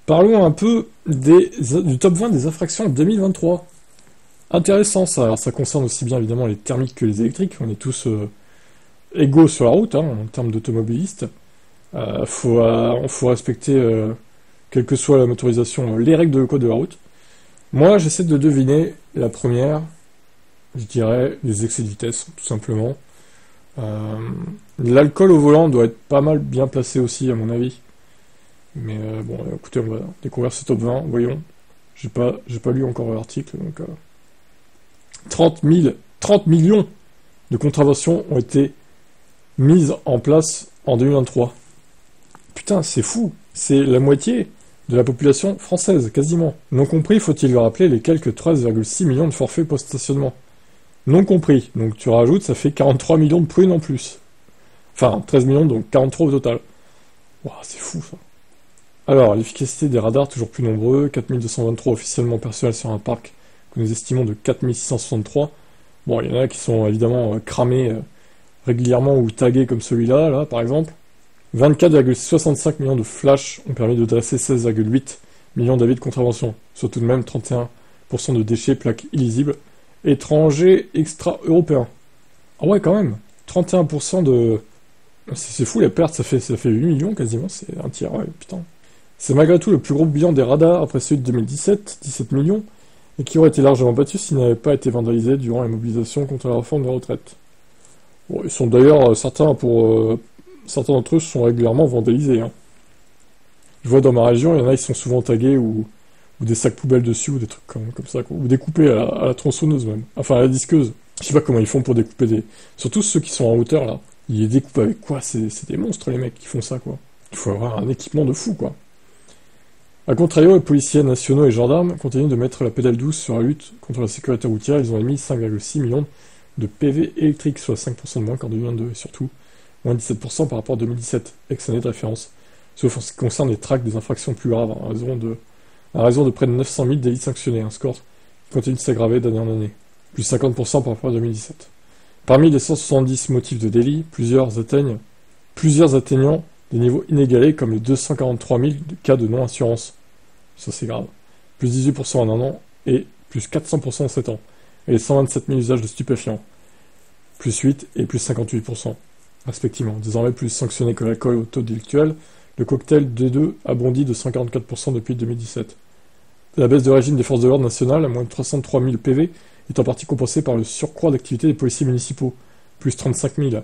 Parlons un peu du top 20 des infractions 2023. Intéressant ça. Alors ça concerne aussi bien évidemment les thermiques que les électriques. On est tous égaux sur la route, hein, en termes d'automobilistes. Faut respecter, quelle que soit la motorisation, les règles de code de la route. Moi, j'essaie de deviner la première, je dirais, les excès de vitesse, tout simplement. L'alcool au volant doit être pas mal bien placé aussi, à mon avis. Mais bon, écoutez, on va découvrir ce top 20, voyons. J'ai pas lu encore l'article, donc... 30 millions de contraventions ont été mises en place en 2023. Putain, c'est fou. C'est la moitié de la population française, quasiment. Non compris, faut-il le rappeler, les quelques 13,6 millions de forfaits post-stationnement. Non compris. Donc tu rajoutes, ça fait 43 millions de prunes en plus. Enfin, 13 millions, donc 43 au total. Ouah, c'est fou, ça. Alors, l'efficacité des radars, toujours plus nombreux. 4223 officiellement opérationnels sur un parc que nous estimons de 4663. Bon, il y en a qui sont évidemment cramés régulièrement ou tagués comme celui-là, là, par exemple. 24,65 millions de flashs ont permis de dresser 16,8 millions d'avis de contravention, soit tout de même 31% de déchets, plaques illisibles, étrangers extra-européens. Ah ouais, quand même, 31% de... C'est fou, la perte, ça fait 8 millions quasiment, c'est un tiers, ouais, putain. C'est malgré tout le plus gros bilan des radars après celui de 2017, 17 millions, et qui aurait été largement battu s'il n'avait pas été vandalisé durant les mobilisations contre la réforme des retraites. Bon, ils sont d'ailleurs, certains d'entre eux sont régulièrement vandalisés. Hein. Je vois dans ma région, il y en a, ils sont souvent tagués ou des sacs poubelles dessus, ou des trucs comme ça, quoi. Ou découpés à la tronçonneuse même. Enfin, à la disqueuse. Je sais pas comment ils font pour découper des... Surtout ceux qui sont en hauteur, là. Ils les découpent avec quoi? C'est des monstres, les mecs, qui font ça, quoi. Il faut avoir un équipement de fou, quoi. A contrario, les policiers nationaux et gendarmes continuent de mettre la pédale douce sur la lutte contre la sécurité routière. Ils ont émis 5,6 millions de PV électriques, soit 5% de moins qu'en 2022, et surtout moins 17% par rapport à 2017, ex-année de référence, sauf en ce qui concerne les tracts des infractions plus graves, à raison de près de 900 000 délits sanctionnés, un score qui continue de s'aggraver d'année en année, plus 50% par rapport à 2017. Parmi les 170 motifs de délit, plusieurs atteignant des niveaux inégalés, comme les 243 000 cas de non-assurance. Ça c'est grave. Plus 18% en un an, et plus 400% en 7 ans. Et les 127 000 usages de stupéfiants. Plus 8 et plus 58%. Respectivement. Désormais plus sanctionné que l'alcool au taux délictuel, le cocktail D2 a bondi de 144% depuis 2017. La baisse de régime des forces de l'ordre nationales, à moins de 303 000 PV, est en partie compensée par le surcroît d'activité des policiers municipaux, plus 35 000,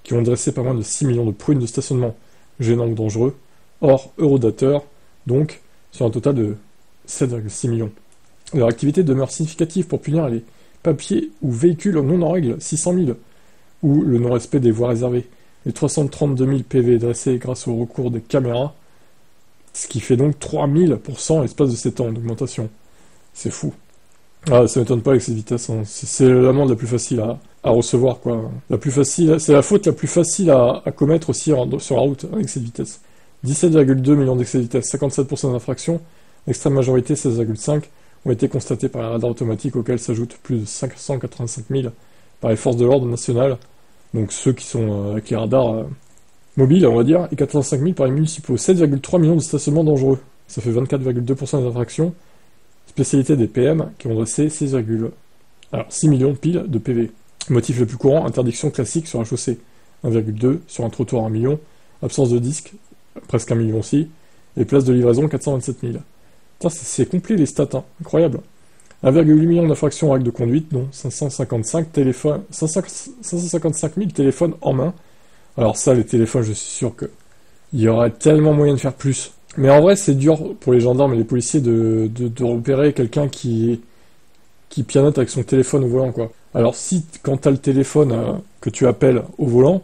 qui ont dressé pas moins de 6 millions de prunes de stationnement, gênants ou dangereux, hors eurodateur, donc sur un total de 7,6 millions. Leur activité demeure significative pour punir les papiers ou véhicules non en règle, 600 000, ou le non-respect des voies réservées. Les 332 000 PV dressés grâce au recours des caméras, ce qui fait donc 3000% à l'espace de 7 ans d'augmentation. C'est fou. Ah, ça m'étonne pas avec cette vitesse, hein. C'est l'amende la plus facile à recevoir, quoi. La plus facile, c'est la faute la plus facile à commettre aussi sur la route avec cette vitesse. 17,2 millions d'excès de vitesse, 57% d'infractions, l'extrême majorité, 16,5, ont été constatés par les radars automatiques auxquels s'ajoutent plus de 585 000 par les forces de l'ordre nationales, donc ceux qui sont avec les radars mobiles, on va dire, et 85 000 par les municipaux. 7,3 millions de stationnements dangereux, ça fait 24,2% des infractions. Spécialité des PM qui ont dressé 6 millions pile de PV. Motif le plus courant, interdiction classique sur un chaussée, 1,2, sur un trottoir 1 million, absence de disque, presque 1 million aussi, et place de livraison 427 000. Putain, c'est complet les stats, hein. Incroyable. 1,8 million d'infractions en règle de conduite, dont 555 000 téléphones en main. Alors ça, les téléphones, je suis sûr qu'il y aurait tellement moyen de faire plus. Mais en vrai, c'est dur pour les gendarmes et les policiers de repérer quelqu'un qui pianote avec son téléphone au volant, quoi. Alors si, quand t'as le téléphone que tu appelles au volant,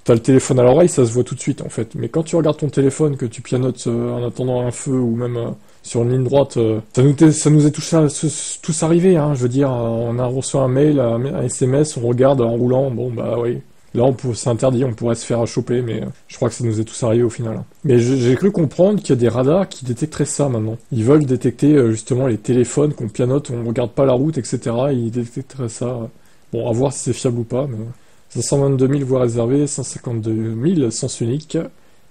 t'as le téléphone à l'oreille, ça se voit tout de suite, en fait. Mais quand tu regardes ton téléphone, que tu pianotes en attendant un feu, ou même sur une ligne droite, ça nous est tous arrivé, hein. Je veux dire, on a reçu un mail, un SMS, on regarde en roulant, bon, bah oui. Là, c'est interdit, on pourrait se faire choper, mais je crois que ça nous est tous arrivé au final. Mais j'ai cru comprendre qu'il y a des radars qui détecteraient ça maintenant. Ils veulent détecter justement les téléphones qu'on pianote, on regarde pas la route, etc. Et ils détecteraient ça. Bon, à voir si c'est fiable ou pas, mais 522 000 voies réservées, 152 000 sens uniques,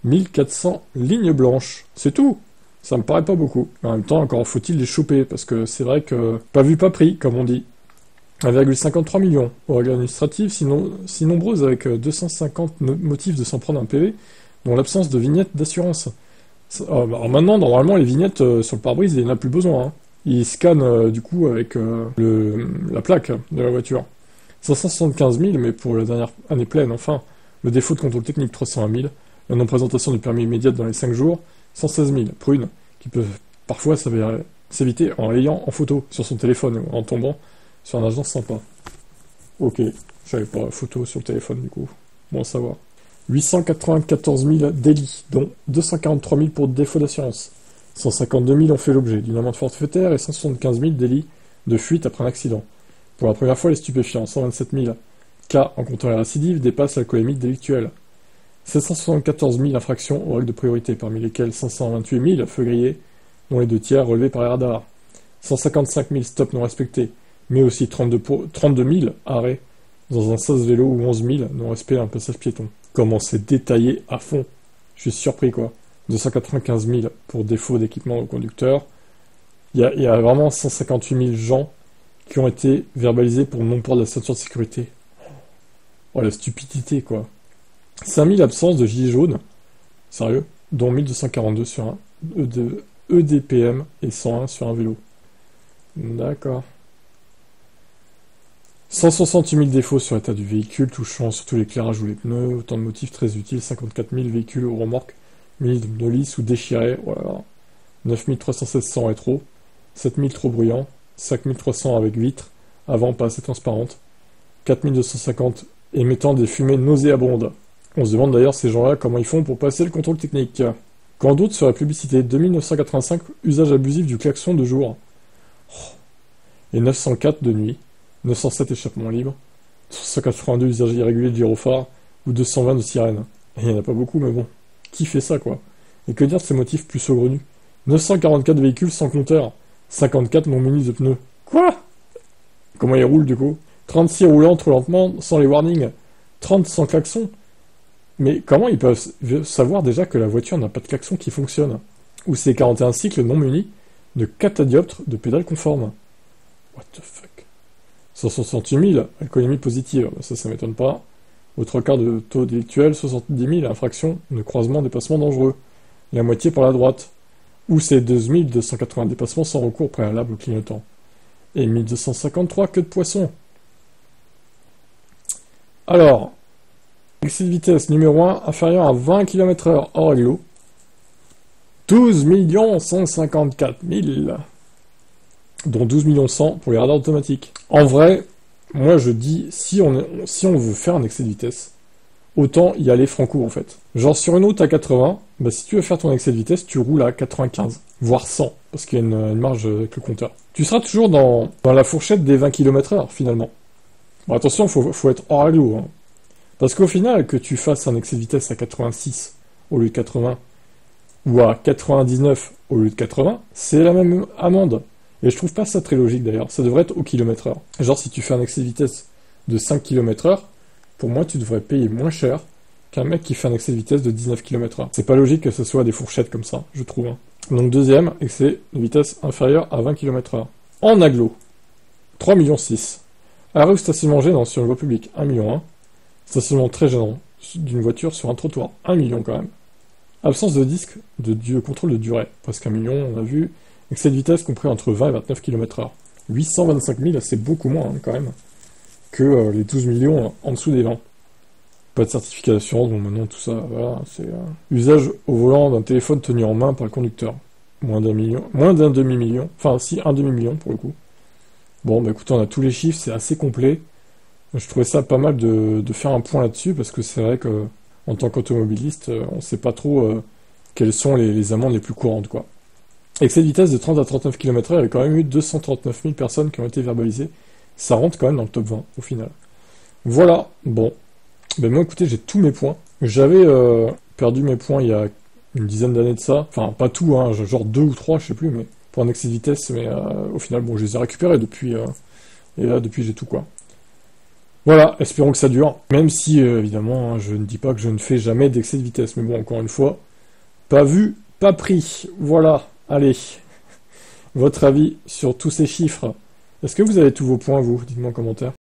1400 lignes blanches. C'est tout. Ça me paraît pas beaucoup. En même temps, encore faut-il les choper, parce que c'est vrai que pas vu, pas pris, comme on dit. 1,53 million aux règles administratives, sinon, si nombreuses avec 250 motifs de s'en prendre un PV, dont l'absence de vignette d'assurance. Alors maintenant, normalement, les vignettes sur le pare-brise, il n'y en a plus besoin. Hein. Ils scannent du coup avec la plaque de la voiture. 575 000, mais pour la dernière année pleine, enfin. Le défaut de contrôle technique, 301 000. La non-présentation du permis immédiate dans les 5 jours, 116 000. Prunes, qui peuvent parfois s'éviter en l'ayant en photo sur son téléphone ou en tombant sur un agent sympa. Ok, j'avais pas photo sur le téléphone du coup. Bon à savoir. 894 000 délits, dont 243 000 pour défaut d'assurance. 152 000 ont fait l'objet d'une amende forfaitaire et 175 000 délits de fuite après un accident. Pour la première fois, les stupéfiants, 127 000 cas en comptant les récidives, dépassent l'alcoolémie délictuelle. 774 000 infractions aux règles de priorité, parmi lesquelles 528 000 feux grillés, dont les 2/3 relevés par les radars. 155 000 stops non respectés, mais aussi 32 000 arrêts dans un sas vélo ou 11 000 non-respect d'un passage piéton. Comment c'est détaillé à fond. Je suis surpris, quoi. 295 000 pour défaut d'équipement au conducteur. Il y a vraiment 158 000 gens qui ont été verbalisés pour non-port de la ceinture de sécurité. Oh, la stupidité, quoi. 5 000 absences de gilets jaunes. Sérieux. Dont 1242 sur un EDPM et 101 sur un vélo. D'accord. 168 000 défauts sur l'état du véhicule, touchant surtout l'éclairage ou les pneus, autant de motifs très utiles, 54 000 véhicules aux remorques, mis de pneus lisses ou déchirés, voilà. 9 316 sans rétro, 7 000 trop bruyants, 5 300 avec vitres, avant pas assez transparentes, 4 250 émettant des fumées nauséabondes. On se demande d'ailleurs ces gens-là comment ils font pour passer le contrôle technique. Quand d'autres sur la publicité, 2985 usage abusif du klaxon de jour, et 904 de nuit. 907 échappements libres, 182 usages irréguliers de gyrophare, ou 220 de sirène. Et il n'y en a pas beaucoup, mais bon. Qui fait ça, quoi? Et que dire de ces motifs plus saugrenus? 944 véhicules sans compteur, 54 non munis de pneus. Quoi? Comment ils roulent, du coup? 36 roulant trop lentement, sans les warnings, 30 sans klaxon. Mais comment ils peuvent savoir déjà que la voiture n'a pas de klaxon qui fonctionne? Ou ces 41 cycles non munis de catadioptres de pédales conformes? What the fuck? 168 000, alcoolémie positive, ça m'étonne pas. Au 3/4 de taux délictuel, 70 000 infractions de croisement dépassement dangereux. La moitié par la droite. Ou c'est 2280 dépassements sans recours préalable au clignotant. Et 1253 queues de poisson. Alors, excès de vitesse numéro 1 inférieur à 20 km/h hors réglo. 12 154 000. Dont 12 100 000 pour les radars automatiques. En vrai, moi je dis, si on veut faire un excès de vitesse, autant y aller franco en fait. Genre sur une route à 80, bah si tu veux faire ton excès de vitesse, tu roules à 95, voire 100, parce qu'il y a une marge avec le compteur. Tu seras toujours dans la fourchette des 20 km/h finalement. Bon attention, faut être hors réglo, hein. Parce qu'au final, que tu fasses un excès de vitesse à 86 au lieu de 80, ou à 99 au lieu de 80, c'est la même amende. Et je trouve pas ça très logique d'ailleurs, ça devrait être au kilomètre-heure. Genre si tu fais un excès de vitesse de 5 km/h, pour moi tu devrais payer moins cher qu'un mec qui fait un excès de vitesse de 19 km/h. C'est pas logique que ce soit des fourchettes comme ça, je trouve. Hein. Donc deuxième, excès de vitesse inférieure à 20 km/h. En agglo, 3,6 millions. Arrêt ou stationnement gênant sur une voie publique, 1,1 million. Stationnement très gênant d'une voiture sur un trottoir, 1 million quand même. Absence de disque de contrôle de durée, presque 1 million, on a vu. Excès de vitesse compris entre 20 et 29 km/h. 825 000, c'est beaucoup moins hein, quand même que les 12 millions en dessous des 20. Pas de certificat d'assurance, bon maintenant tout ça, voilà, c'est... Usage au volant d'un téléphone tenu en main par le conducteur. Moins d'un demi-million, enfin si, un demi-million pour le coup. Bon, bah écoutez, on a tous les chiffres, c'est assez complet. Je trouvais ça pas mal de faire un point là-dessus, parce que c'est vrai que en tant qu'automobiliste, on sait pas trop quelles sont les amendes les plus courantes, quoi. Excès de vitesse de 30 à 39 km/h, il y avait quand même eu 239 000 personnes qui ont été verbalisées. Ça rentre quand même dans le top 20, au final. Voilà, bon. Ben moi, écoutez, j'ai tous mes points. J'avais perdu mes points il y a une dizaine d'années de ça. Enfin, pas tout, hein, genre 2 ou 3, je sais plus, mais pour un excès de vitesse. Mais au final, bon, je les ai récupérés depuis. Et là, depuis, j'ai tout, quoi. Voilà, espérons que ça dure. Même si, évidemment, hein, je ne dis pas que je ne fais jamais d'excès de vitesse. Mais bon, encore une fois, pas vu, pas pris. Voilà. Allez, votre avis sur tous ces chiffres. Est-ce que vous avez tous vos points, vous? Dites-moi en commentaire.